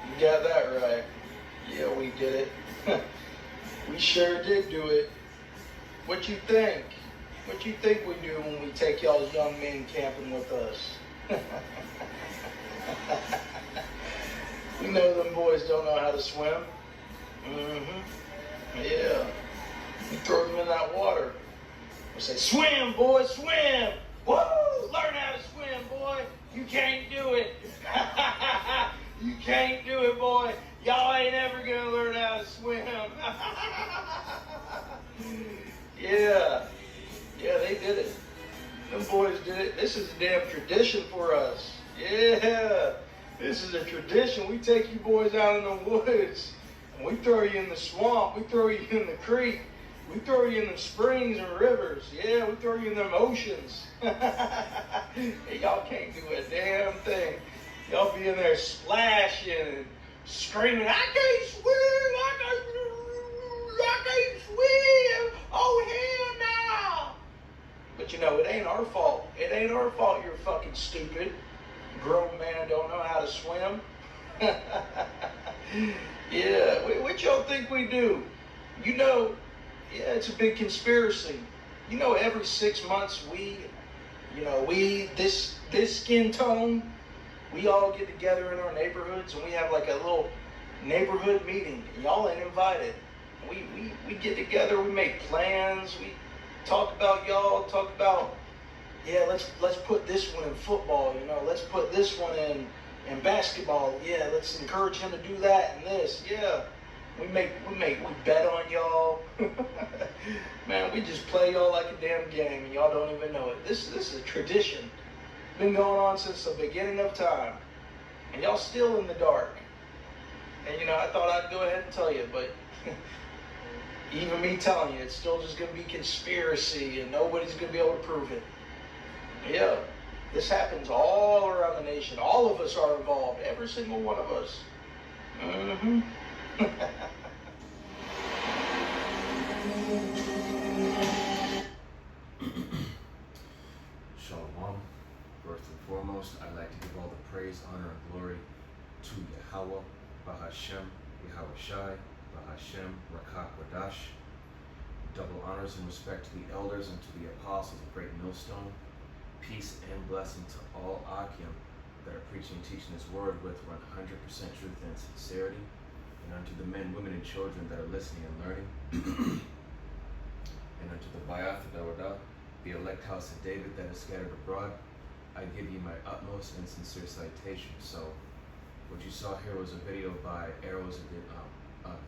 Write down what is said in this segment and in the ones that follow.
You got that right. Yeah, we did it. We sure did do it. What you think? What you think we do when we take y'all's young men camping with us? We know them boys don't know how to swim. Yeah. We throw them in that water. We say, swim, boy, swim. Woo! Learn how to swim, boy. You can't do it. You can't do it, boy. Y'all ain't ever gonna learn how to swim. Yeah. Yeah, they did it. Them boys did it. This is a damn tradition for us. Yeah. This is a tradition. We take you boys out in the woods, and we throw you in the swamp. We throw you in the creek. We throw you in the springs and rivers. Yeah, we throw you in them oceans. Hey, y'all can't do a damn thing. Y'all be in there splashing and screaming, I can't swim, I can't swim. Oh, hell no. But you know, it ain't our fault. It ain't our fault you're fucking stupid. Grown man don't know how to swim. Yeah, what y'all think we do? You know, yeah, it's a big conspiracy. You know, every 6 months this skin tone, we all get together in our neighborhoods and we have like a little neighborhood meeting. And y'all ain't invited. We get together, we make plans, we talk about y'all, talk about, yeah, let's put this one in football, you know, let's put this one in basketball, yeah, let's encourage him to do that and this, yeah. We bet on y'all. Man, we just play y'all like a damn game and y'all don't even know it. This is a tradition. Been going on since the beginning of time. And y'all still in the dark. And you know, I thought I'd go ahead and tell you, but even me telling you, it's still just going to be conspiracy and nobody's going to be able to prove it. Yeah, this happens all around the nation. All of us are involved, every single one of us. Shalom. First and foremost, I'd like to give all the praise, honor, and glory to Yahweh, Bahashem, Yahweh Shai, Bahashem, Rakak Wadash. Double honors and respect to the elders and to the apostles of Great Millstone. Peace and blessing to all Akim that are preaching and teaching this word with 100% truth and sincerity. And unto the men, women, and children that are listening and learning. And unto the Bayath Dawadah, the elect house of David that is scattered abroad, I give you my utmost and sincere citation. So, what you saw here was a video by Arrows of the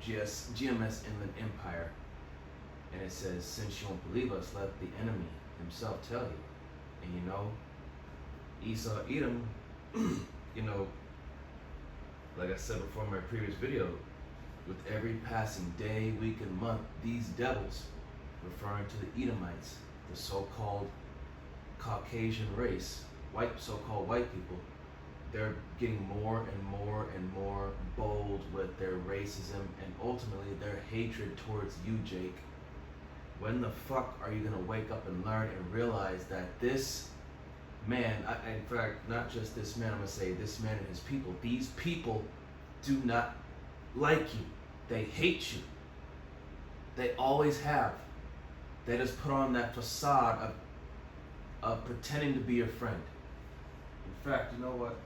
GMS Inland Empire. And it says, since you won't believe us, let the enemy himself tell you. And you know, Esau, Edom, you know, like I said before in my previous video, with every passing day, week, and month, these devils, referring to the Edomites, the so-called Caucasian race, so-called white people, they're getting more and more and more bold with their racism and ultimately their hatred towards you, Jake. When the fuck are you gonna wake up and learn and realize that this man, in fact, not just this man, I'm gonna say this man and his people, these people do not like you. They hate you. They always have. They just put on that facade of pretending to be your friend. In fact, you know what?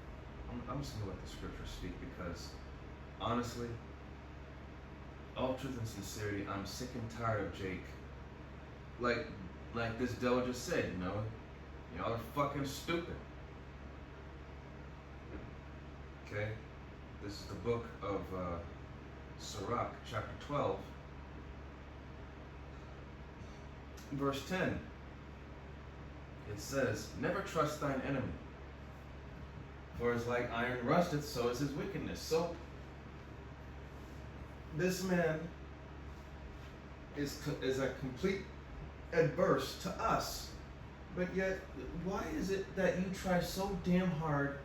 I'm just gonna let the scripture speak because honestly, all truth and sincerity, I'm sick and tired of Jake. Like this devil just said, you know, y'all are fucking stupid. Okay? This is the book of Sirach, chapter 12, verse 10. It says, never trust thine enemy, for as like iron rusteth, so is his wickedness. So, this man is a complete adverse to us. But yet, why is it that you try so damn hard,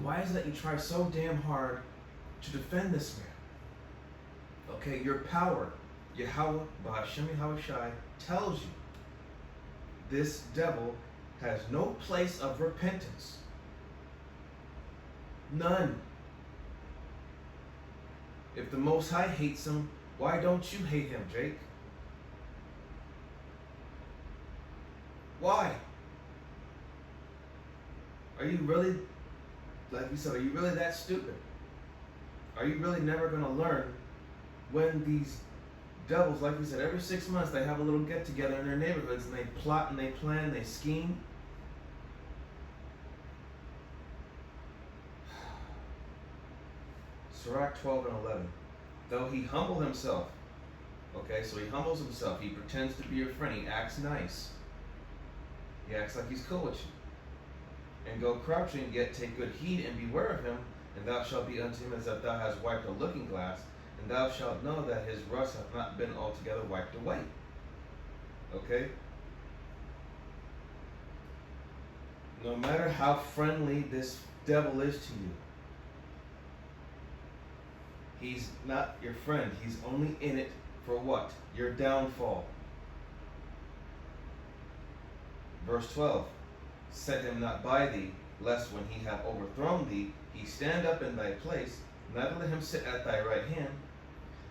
why is it that you try so damn hard to defend this man? Okay, your power, Yahweh, Bahashem Yahweh Shai, tells you this devil has no place of repentance. None. If the Most High hates him, why don't you hate him, Jake? Why? Are you really, like you said, are you really that stupid? Are you really never going to learn when these devils, like you said, every 6 months they have a little get together in their neighborhoods and they plot and they plan and they scheme? Sirach 12 and 11. Though he humble himself, okay, so he humbles himself, he pretends to be your friend, he acts nice. He acts like he's cool with you. And go crouching, yet take good heed and beware of him, and thou shalt be unto him as if thou hast wiped a looking glass, and thou shalt know that his rust hath not been altogether wiped away. Okay? No matter how friendly this devil is to you, he's not your friend. He's only in it for what? Your downfall. Verse 12. Set him not by thee, lest when he have overthrown thee, he stand up in thy place, neither let him sit at thy right hand,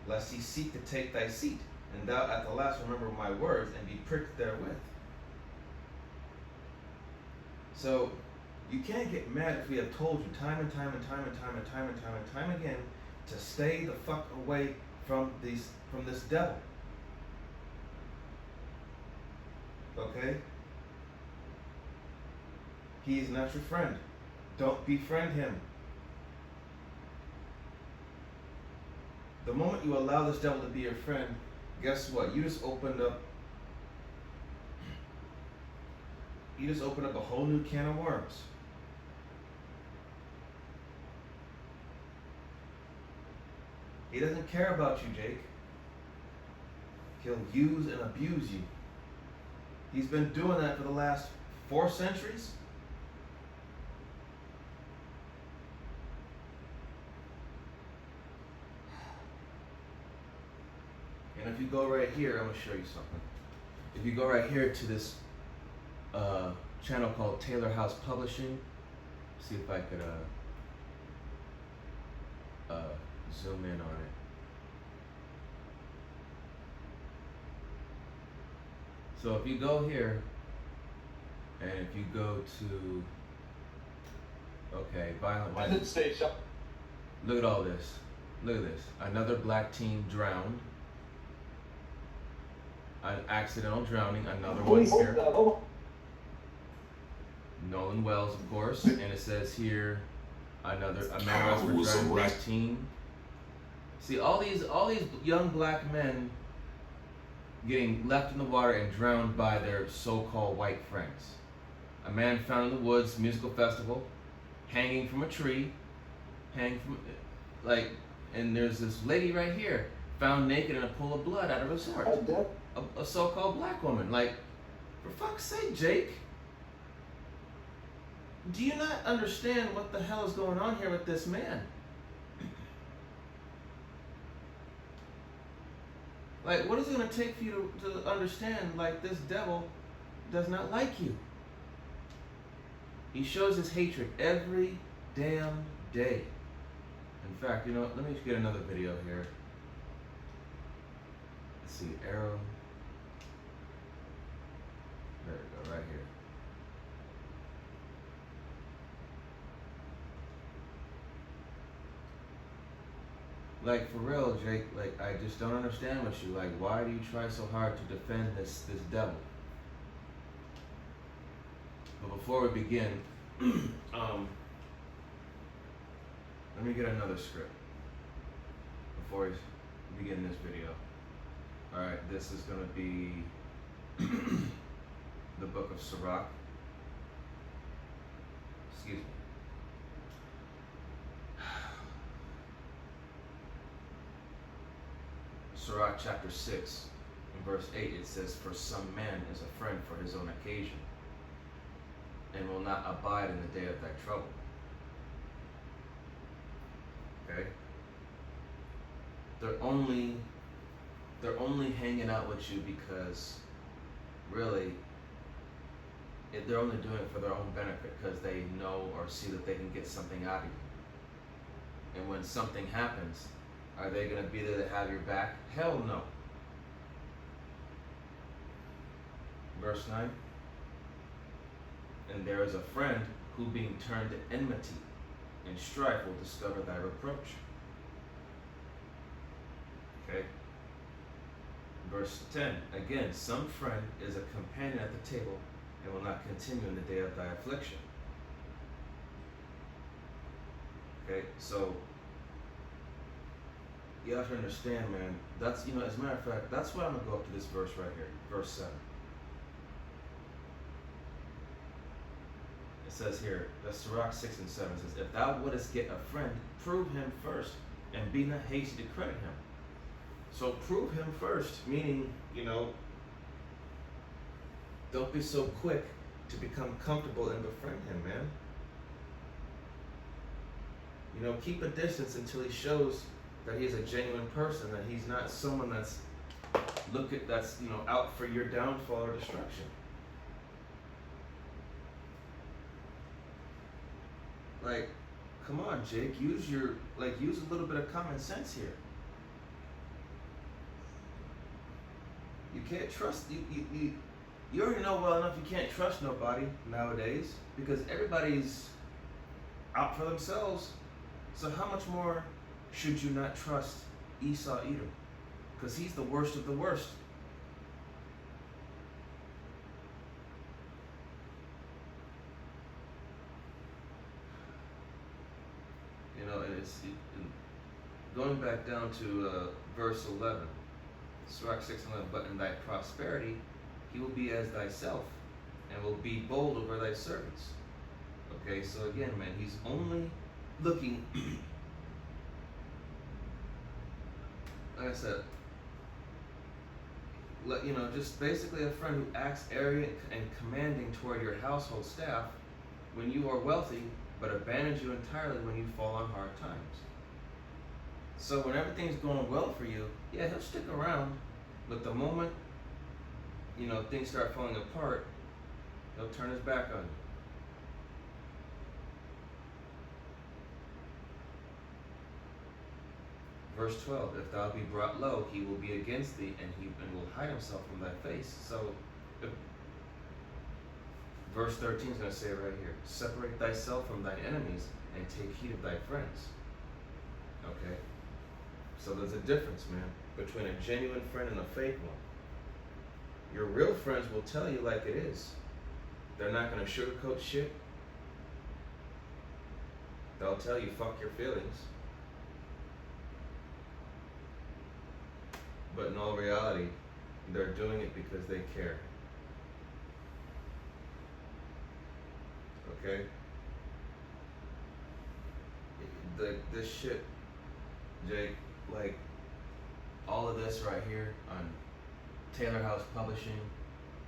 lest he seek to take thy seat, and thou at the last remember my words, and be pricked therewith. So, you can't get mad if we have told you time and time and time and time and time and time and time again to stay the fuck away from this devil. Okay? He is not your friend. Don't befriend him. The moment you allow this devil to be your friend, guess what? You just opened up a whole new can of worms. He doesn't care about you, Jake. He'll use and abuse you. He's been doing that for the last 4 centuries. And if you go right here, I'm going to show you something. If you go right here to this channel called Taylor House Publishing, see if I could zoom in on it. So if you go here, and if you go to, okay, violent. Look at all this. Look at this. Another black teen drowned. An accidental drowning, another one here. Nolan Wells, of course, and it says here, a man arrested for drowning black teen. See, all these young black men getting left in the water and drowned by their so-called white friends. A man found in the woods, musical festival, hanging from a tree, and there's this lady right here, found naked in a pool of blood at a resort. A so-called black woman. Like, for fuck's sake, Jake. Do you not understand what the hell is going on here with this man? Like, what is it going to take for you to understand, like, this devil does not like you? He shows his hatred every damn day. In fact, you know what? Let me get another video here. Let's see, arrow. There we go, right here. Like, for real, Jake, like, I just don't understand with you. Like, why do you try so hard to defend this devil? But before we begin, let me get another script before we begin this video. Alright, this is going to be the book of Sirach. Excuse me. Sirach chapter 6, in verse 8, it says, "For some man is a friend for his own occasion, and will not abide in the day of thy trouble." Okay? They're only hanging out with you because, really, they're only doing it for their own benefit, because they know or see that they can get something out of you. And when something happens, are they going to be there to have your back? Hell no. Verse 9. And there is a friend who being turned to enmity and strife will discover thy reproach. Okay. Verse 10. Again, some friend is a companion at the table and will not continue in the day of thy affliction. Okay, so you have to understand, man, that's, you know, as a matter of fact, that's why I'm going to go up to this verse right here, verse 7. It says here, that's Sirach 6 and 7, it says, if thou wouldest get a friend, prove him first, and be not hasty to credit him. So prove him first, meaning, you know, don't be so quick to become comfortable and befriend him, man. You know, keep a distance until he shows that he is a genuine person, that he's not someone that's you know, out for your downfall or destruction. Like, come on, Jake, use a little bit of common sense here. You can't trust you already know well enough you can't trust nobody nowadays because everybody's out for themselves. So how much more should you not trust Esau Edom? Because he's the worst of the worst. You know, and going back down to verse 11, Sirach 6 and 11, but in thy prosperity he will be as thyself, and will be bold over thy servants. Okay, so again, man, he's only looking, like I said, you know, just basically a friend who acts arrogant and commanding toward your household staff when you are wealthy, but abandons you entirely when you fall on hard times. So when everything's going well for you, yeah, he'll stick around, but the moment, you know, things start falling apart, he'll turn his back on you. Verse 12, if thou be brought low, he will be against thee, and will hide himself from thy face. So, verse 13 is going to say right here, separate thyself from thine enemies, and take heed of thy friends. Okay? So there's a difference, man, between a genuine friend and a fake one. Your real friends will tell you like it is. They're not going to sugarcoat shit. They'll tell you, fuck your feelings. But in all reality, they're doing it because they care. Okay? This shit, Jake, like, all of this right here on Taylor House Publishing,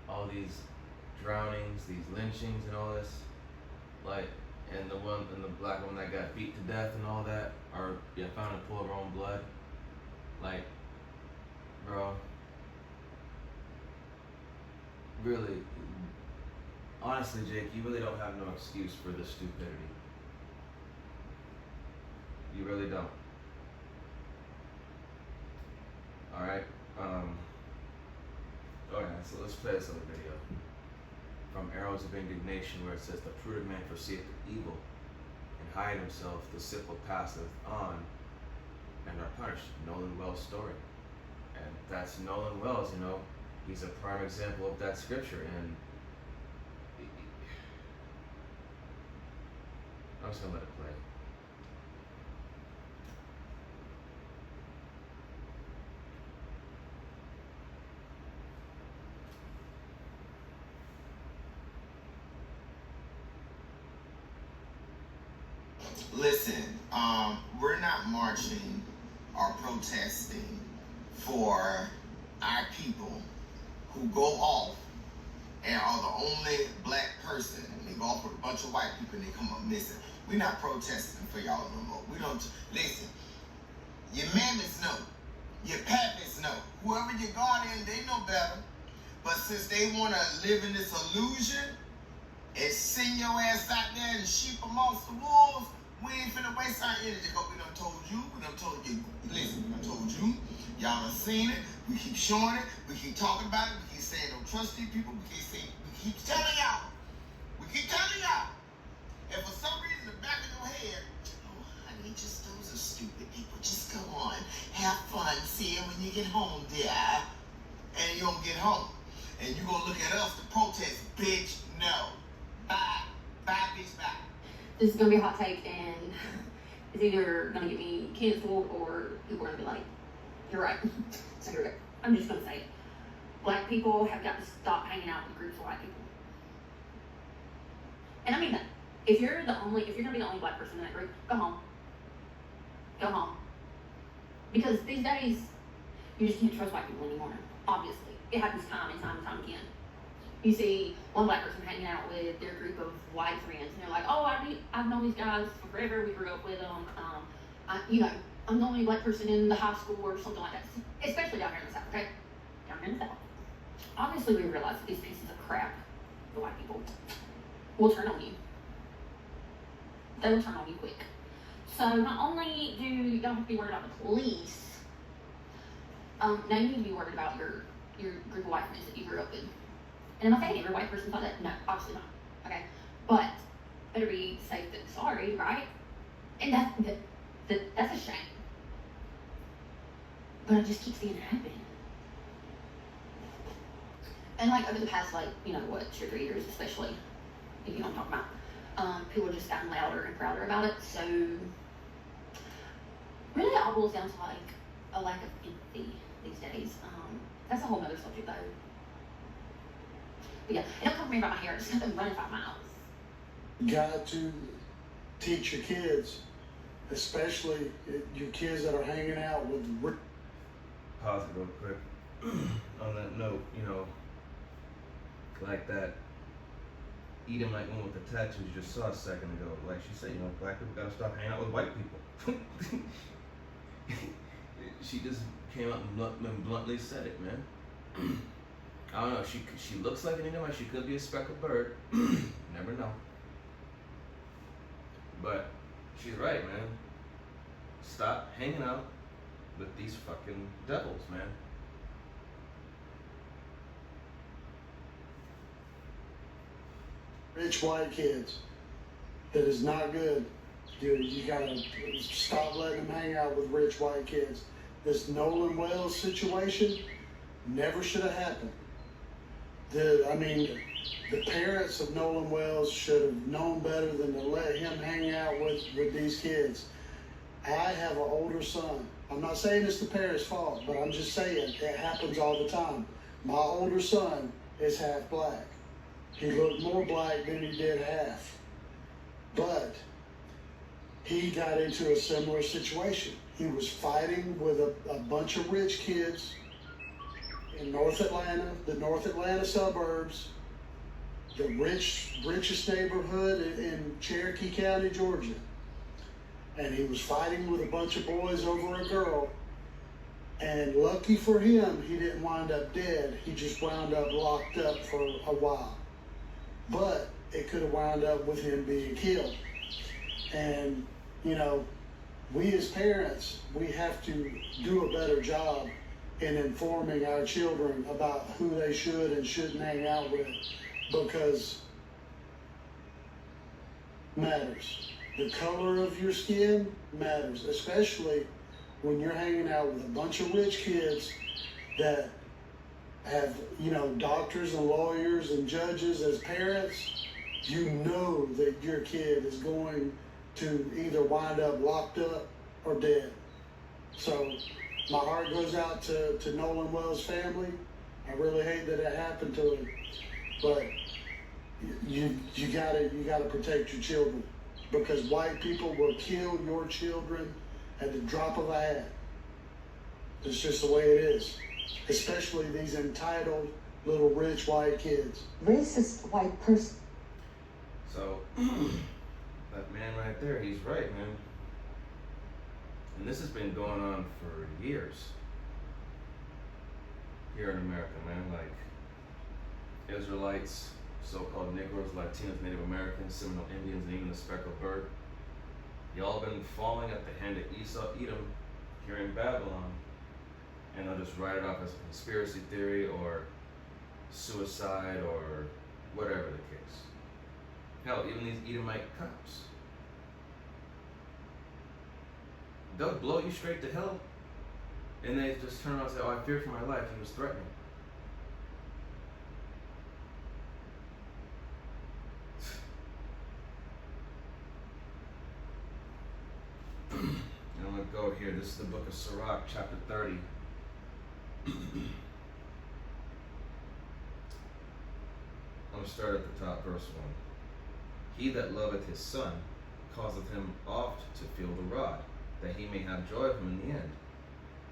all these drownings, these lynchings and all this, like, and the black one that got beat to death and all that, or found in a pool of her own blood, like, bro, really, honestly, Jake, you really don't have no excuse for this stupidity. You really don't. Alright, so let's play this other video from Arrows of Indignation, where it says, the prudent man foreseeth evil, and hide himself, the simple passeth on, and are punished. Nolan Wells' story. And that's Nolan Wells, you know, he's a prime example of that scripture, and I'm just gonna let it play. Listen, we're not marching or protesting for our people who go off and are the only black person, and they go off with a bunch of white people and they come up missing. We're not protesting for y'all no more. We don't, listen, your mammies know, your pappies know, whoever your guardian, they know better. But since they want to live in this illusion and send your ass out there and sheep amongst the wolves, We ain't finna waste our energy because we done told you, we done told you, listen, we done told you, y'all done seen it, we keep showing it, we keep talking about it, we keep saying don't trust these people, we keep telling y'all, and for some reason in the back of your head, oh honey, just those are stupid people, just go on, have fun, see them when you get home, dear, and you don't get home, and you gonna look at us to protest, bitch, no, bye, bitch, bye. This is gonna be a hot take, and it's either gonna get me canceled or people are gonna be like, "You're right." So here we go. I'm just gonna say it. Black people have got to stop hanging out with groups of white people, and I mean that. If you're gonna be the only black person in that group, go home. Go home. Because these days, you just can't trust white people anymore. Obviously, it happens time and time again. You see one black person hanging out with their group of white friends, and they're like, "Oh, I've known these guys for forever. We grew up with them. I'm the only black person in the high school or something like that." Especially down here in the South, okay? Down here in the South. Obviously, we realize that these pieces of crap, the white people, will turn on you. They will turn on you quick. So not only do y'all have to be worried about the police, now you need to be worried about your group of white friends that you grew up with. And am I saying every white person thought that? No, obviously not. Okay, but better be safe than sorry, right? And that's a shame. But I just keep seeing it happen. And like over the past 2 or 3 years, especially, if you know what I'm talking about, people have just gotten louder and prouder about it. So really, it all boils down to like a lack of empathy these days. That's a whole other subject though. But yeah, it don't come from me about my hair. It's just been running 5 miles. You got to teach your kids, especially your kids that are hanging out with. Pause it real quick. On that note, like that Edom like one with the tattoos you just saw a second ago. Like she said, black people gotta stop hanging out with white people. She just came out and bluntly said it, man. I don't know. She looks like an Edomite. She could be a speckled bird. Never know. But she's right, man. Stop hanging out with these fucking devils, man. Rich white kids. That is not good. Dude, you gotta stop letting them hang out with rich white kids. This Nolan Wells situation never should have happened. The parents of Nolan Wells should have known better than to let him hang out with these kids. I have an older son. I'm not saying it's the parents' fault, but I'm just saying it happens all the time. My older son is half black. He looked more black than he did half. But he got into a similar situation. He was fighting with a bunch of rich kids in North Atlanta, the North Atlanta suburbs, the richest neighborhood in Cherokee County, Georgia. And he was fighting with a bunch of boys over a girl. And lucky for him, he didn't wind up dead. He just wound up locked up for a while. But it could have wound up with him being killed. And, we as parents, we have to do a better job in informing our children about who they should and shouldn't hang out with, because matters. The color of your skin matters, especially when you're hanging out with a bunch of rich kids that have, doctors and lawyers and judges as parents. You know that your kid is going to either wind up locked up or dead. So my heart goes out to Nolan Wells' family. I really hate that it happened to him, but you gotta protect your children, because white people will kill your children at the drop of a hat. It's just the way it is, especially these entitled little rich white kids. Racist white person. So that man right there, he's right, man. And this has been going on for years here in America, man. Like Israelites, so-called Negroes, Latinos, Native Americans, Seminole Indians, and even the speckled bird. Y'all been falling at the hand of Esau, Edom, here in Babylon, and they'll just write it off as a conspiracy theory or suicide or whatever the case. Hell, even these Edomite cops, they'll blow you straight to hell, and they just turn around and say, "Oh, I feared for my life. He was threatening." And I'm going to go here. This is the book of Sirach, chapter 30. I'm going to start at the top, verse 1. He that loveth his son causeth him oft to feel the rod, that he may have joy of him in the end.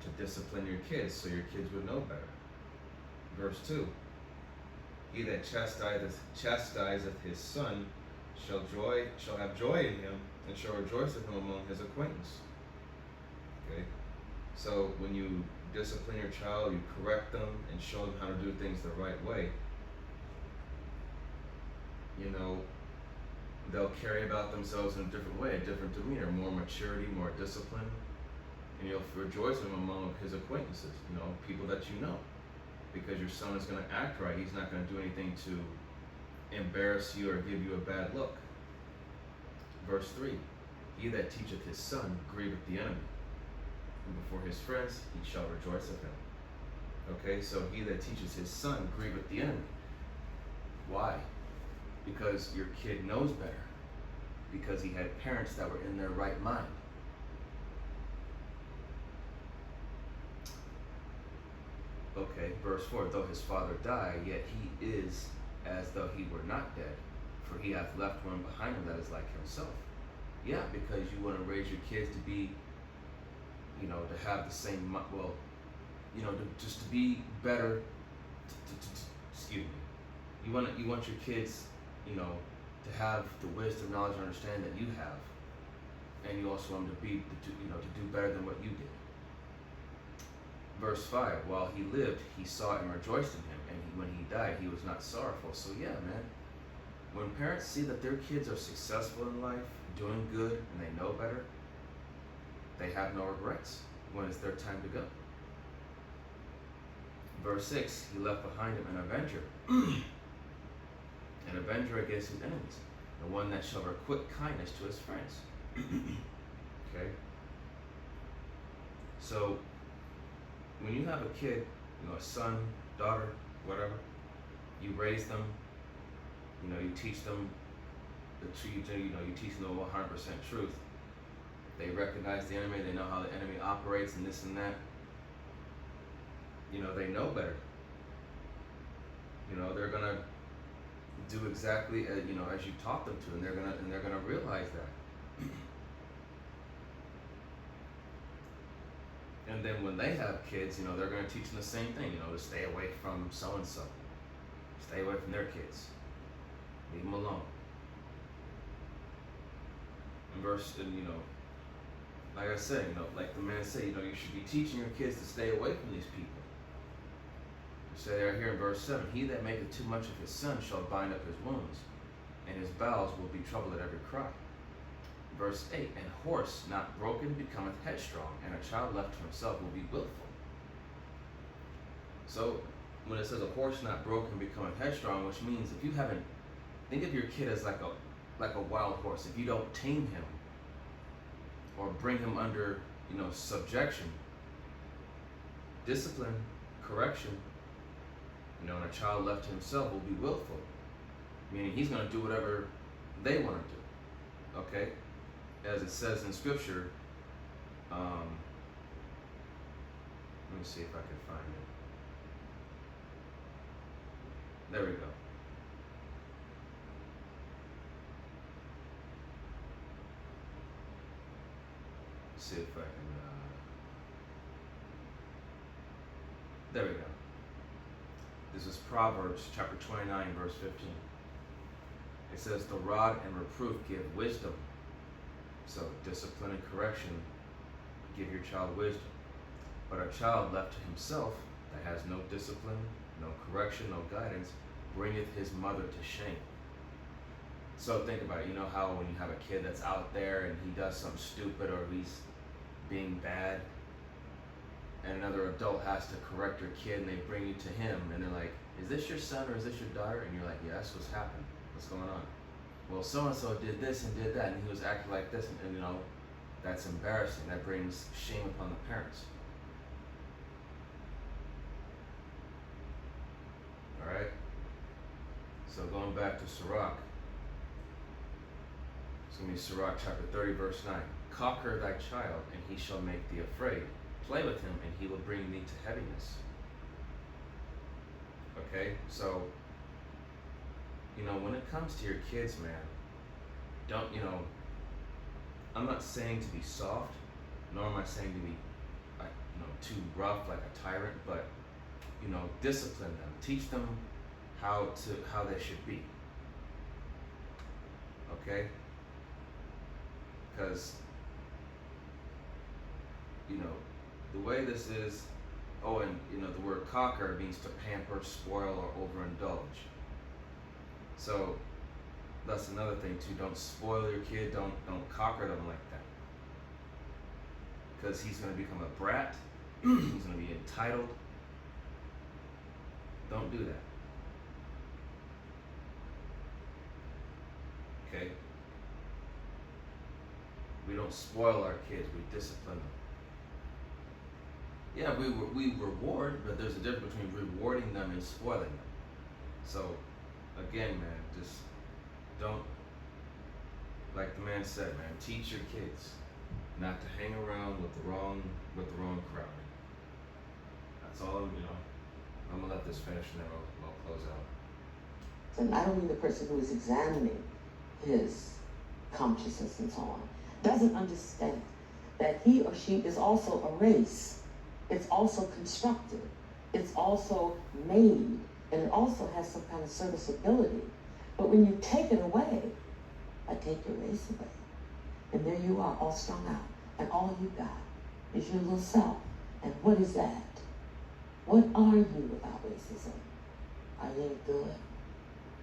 To discipline your kids so your kids would know better. Verse 2. He that chastiseth his son shall have joy in him, and shall rejoice with him among his acquaintance. Okay? So when you discipline your child, you correct them and show them how to do things the right way, you know, they'll carry about themselves in a different way, a different demeanor, more maturity, more discipline, and you'll rejoice with him among his acquaintances, you know, people that you know, because your son is going to act right. He's not going to do anything to embarrass you or give you a bad look. Verse 3, he that teacheth his son grieveth the enemy, and before his friends he shall rejoice of him. Okay, so he that teaches his son grieveth the enemy. Why? Because your kid knows better. Because he had parents that were in their right mind. Okay, verse 4, though his father die, yet he is as though he were not dead, for he hath left one behind him that is like himself. Yeah, because you want to raise your kids to be, you know, to have the same, well, you know, just to be better, excuse me. You want your kids, you know, to have the wisdom, knowledge, and understanding that you have, and you also want them to be, to do better than what you did. Verse 5, while he lived, he saw and rejoiced in him, and when he died, he was not sorrowful. So yeah, man, when parents see that their kids are successful in life, doing good, and they know better, they have no regrets when it's their time to go. Verse 6, he left behind him an avenger, an avenger against his enemies, the one that shall requite kindness to his friends. Okay? So, when you have a kid, you know, a son, daughter, whatever, you raise them, you know, you teach them the truth, you teach them the 100% truth. They recognize the enemy, they know how the enemy operates and this and that. You know, they know better. You know, they're gonna do exactly as, you know, as you taught them to, and they're gonna realize that. And then when they have kids, you know, they're gonna teach them the same thing, you know, to stay away from so and so, stay away from their kids, leave them alone. And you know, like I said, you know, like the man said, you know, you should be teaching your kids to stay away from these people. You say right here in verse 7, he that maketh too much of his son shall bind up his wounds, and his bowels will be troubled at every cry. Verse 8, and horse not broken becometh headstrong, and a child left to himself will be willful. So when it says a horse not broken becometh headstrong, which means if you haven't, think of your kid as like a wild horse. If you don't tame him or bring him under, you know, subjection, discipline, correction, you know, and a child left to himself will be willful, meaning he's going to do whatever they want to do. Okay, as it says in Scripture. Let me see if I can find it. There we go. See if I can, there we go. This is Proverbs chapter 29, verse 15. It says, the rod and reproof give wisdom. So discipline and correction give your child wisdom. But a child left to himself that has no discipline, no correction, no guidance, bringeth his mother to shame. So think about it. You know how when you have a kid that's out there and he does something stupid or he's being bad, and another adult has to correct your kid, and they bring you to him, and they're like, "Is this your son or is this your daughter?" And you're like, "Yes, what's happened? What's going on?" Well, so and so did this and did that, and he was acting like this, and you know, that's embarrassing. That brings shame upon the parents. All right. So going back to Sirach, it's going to be Sirach chapter 30, verse 9. Conquer thy child, and he shall make thee afraid. Play with him, and he will bring thee to heaviness. Okay, so, you know, when it comes to your kids, man, don't, you know, I'm not saying to be soft, nor am I saying to be, you know, too rough like a tyrant, but, you know, discipline them. Teach them how they should be. Okay? Because, you know, the way this is, and you know, the word conquer means to pamper, spoil, or overindulge. So that's another thing too. Don't spoil your kid. Don't conquer them like that. Because he's going to become a brat. He's going to be entitled. Don't do that. Okay? We don't spoil our kids. We discipline them. Yeah, we reward, but there's a difference between rewarding them and spoiling them. So, again, man, just don't, like the man said, man, teach your kids not to hang around with the wrong crowd. That's all. You know, I'm gonna let this finish and then I'll close out. And I don't mean the person who is examining his consciousness and so on doesn't understand that he or she is also a race. It's also constructed. It's also made. And it also has some kind of serviceability. But when you take it away, I take your race away. And there you are, all strung out. And all you got is your little self. And what is that? What are you without racism? Are you good?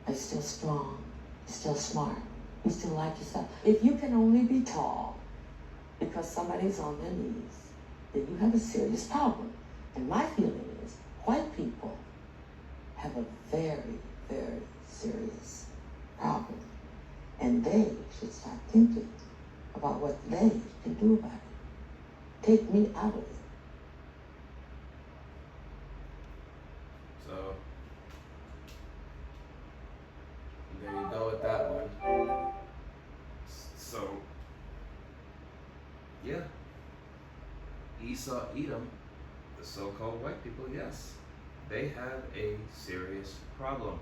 Are you still strong? You still smart? You still like yourself? If you can only be tall because somebody's on their knees, then you have a serious problem. And my feeling is white people have a very, very serious problem. And they should start thinking about what they can do about it. Take me out of it. So, there you go with that one. So, yeah. Esau, Edom, the so-called white people, yes, they have a serious problem.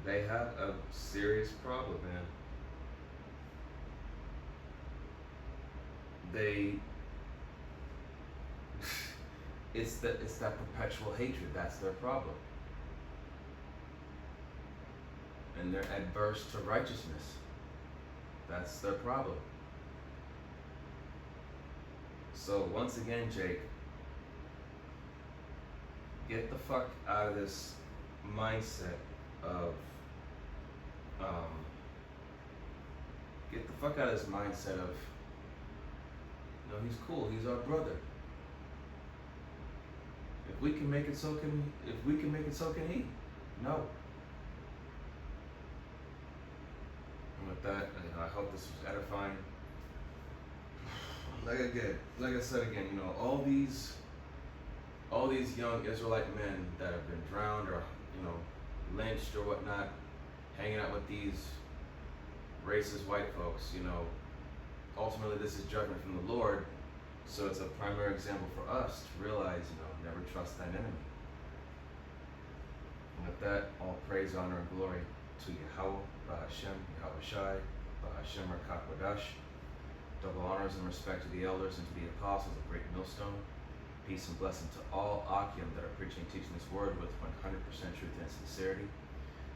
They have a serious problem, man. It's that perpetual hatred. That's their problem. And they're adverse to righteousness. That's their problem. So once again, Jake, get the fuck out of this mindset of get the fuck out of this mindset of, you know, he's cool, he's our brother. If we can make it, so can he. No. And with that, I hope this was edifying. Like I said again, you know, all these young Israelite men that have been drowned or, you know, lynched or whatnot, hanging out with these racist white folks, you know, ultimately this is judgment from the Lord. So it's a primary example for us to realize, you know, never trust thine enemy. And with that, all praise, honor, and glory to Yahweh, Bahashem, Yahweh Shai, Bahashem Rakakwadash. Double honors and respect to the elders and to the apostles of Great Millstone. Peace and blessing to all Akim that are preaching and teaching this word with 100% truth and sincerity.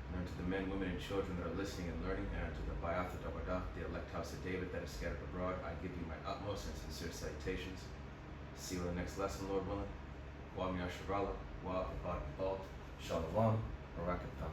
And unto the men, women, and children that are listening and learning, and unto the Bayatha Dawadah, the elect house of David that is scattered abroad, I give you my utmost and sincere salutations. See you in the next lesson, Lord willing. Wa Miasharala, Wa Abad Balt, Shalom, or I could